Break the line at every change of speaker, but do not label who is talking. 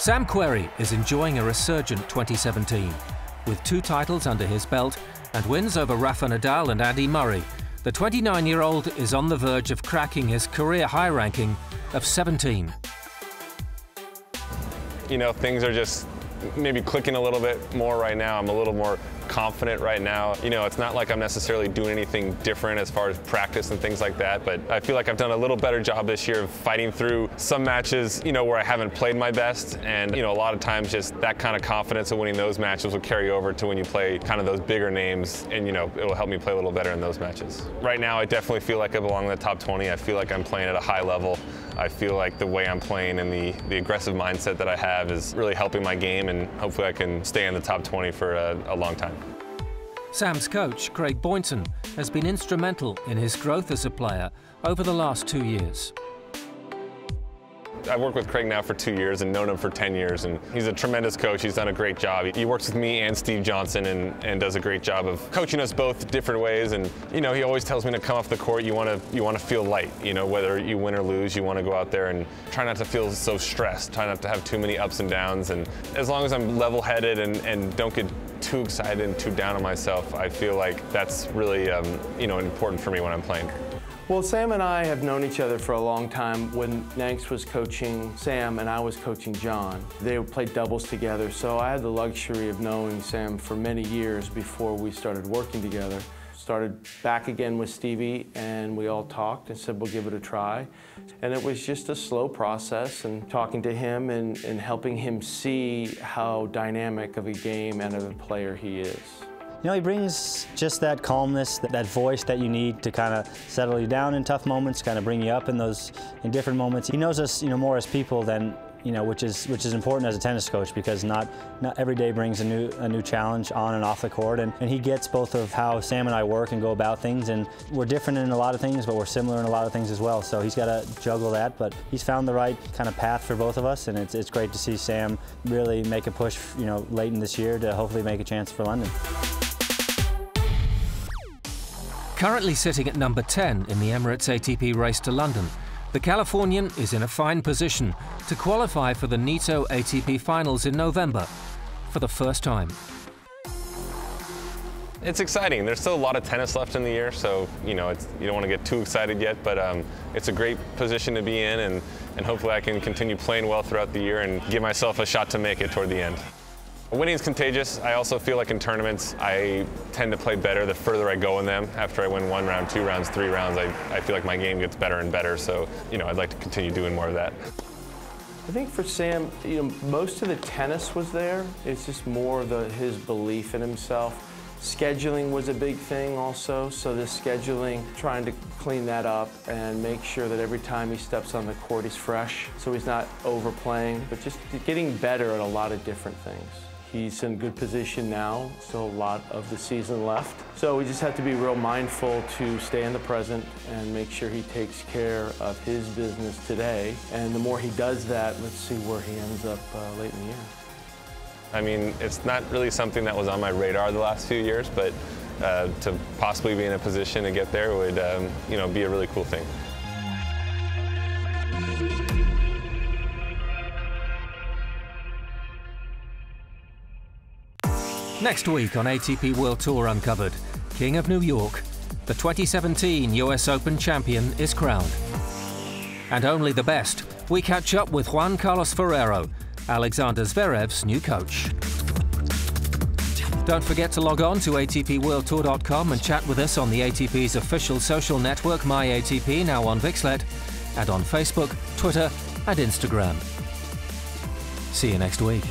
Sam Querrey is enjoying a resurgent 2017. With 2 titles under his belt and wins over Rafa Nadal and Andy Murray, the 29-year-old is on the verge of cracking his career high ranking of 17.
You know, things are just maybe clicking a little bit more right now. I'm a little more confident right now. You know, it's not like I'm necessarily doing anything different as far as practice and things like that, but I feel like I've done a little better job this year of fighting through some matches, you know, where I haven't played my best. And, you know, a lot of times just that kind of confidence of winning those matches will carry over to when you play kind of those bigger names, and, you know, it'll help me play a little better in those matches. Right now, I definitely feel like I belong in the top 20. I feel like I'm playing at a high level. I feel like the way I'm playing and the aggressive mindset that I have is really helping my game, and hopefully I can stay in the top 20 for a long time.
Sam's coach, Craig Boynton, has been instrumental in his growth as a player over the last 2 years.
I've worked with Craig now for 2 years and known him for 10 years, and he's a tremendous coach. He's done a great job. He works with me and Steve Johnson and does a great job of coaching us both different ways. And, you know, he always tells me to come off the court, you want to feel light. You know, whether you win or lose, you want to go out there and try not to feel so stressed, try not to have too many ups and downs. And as long as I'm level-headed and don't get too excited and too down on myself, I feel like that's really, you know, important for me when I'm playing.
Well, Sam and I have known each other for a long time. When Nanks was coaching Sam and I was coaching John, they played doubles together, so I had the luxury of knowing Sam for many years before we started working together. Started back again with Stevie, and we all talked and said, we'll give it a try. And it was just a slow process, and talking to him and helping him see how dynamic of a game and of a player he is.
You know, he brings just that calmness, that voice that you need to kind of settle you down in tough moments, kind of bring you up in different moments. He knows us, you know, more as people than, you know, which is important as a tennis coach, because not every day brings a new challenge on and off the court, and he gets both of how Sam and I work and go about things, and we're different in a lot of things, but we're similar in a lot of things as well. So he's got to juggle that, but he's found the right kind of path for both of us, and it's great to see Sam really make a push, you know, late in this year to hopefully make a chance for London.
Currently sitting at number 10 in the Emirates ATP race to London, the Californian is in a fine position to qualify for the Nitto ATP Finals in November for the first time.
It's exciting. There's still a lot of tennis left in the year, so, you know, you don't want to get too excited yet, but it's a great position to be in, and hopefully I can continue playing well throughout the year and give myself a shot to make it toward the end. Winning is contagious. I also feel like in tournaments, I tend to play better the further I go in them. After I win 1 round, 2 rounds, 3 rounds, I feel like my game gets better and better. So, you know, I'd like to continue doing more of that.
I think for Sam, you know, most of the tennis was there. It's just more his belief in himself. Scheduling was a big thing also, so the scheduling, trying to clean that up and make sure that every time he steps on the court he's fresh, so he's not overplaying, but just getting better at a lot of different things. He's in good position now, still a lot of the season left. So we just have to be real mindful to stay in the present and make sure he takes care of his business today. And the more he does that, let's see where he ends up late in the year.
I mean, it's not really something that was on my radar the last few years, but to possibly be in a position to get there would, you know, be a really cool thing.
Next week on ATP World Tour Uncovered, King of New York, the 2017 US Open champion is crowned. And only the best, we catch up with Juan Carlos Ferrero, Alexander Zverev's new coach. Don't forget to log on to atpworldtour.com and chat with us on the ATP's official social network, MyATP, now on Vixlet, and on Facebook, Twitter and Instagram. See you next week.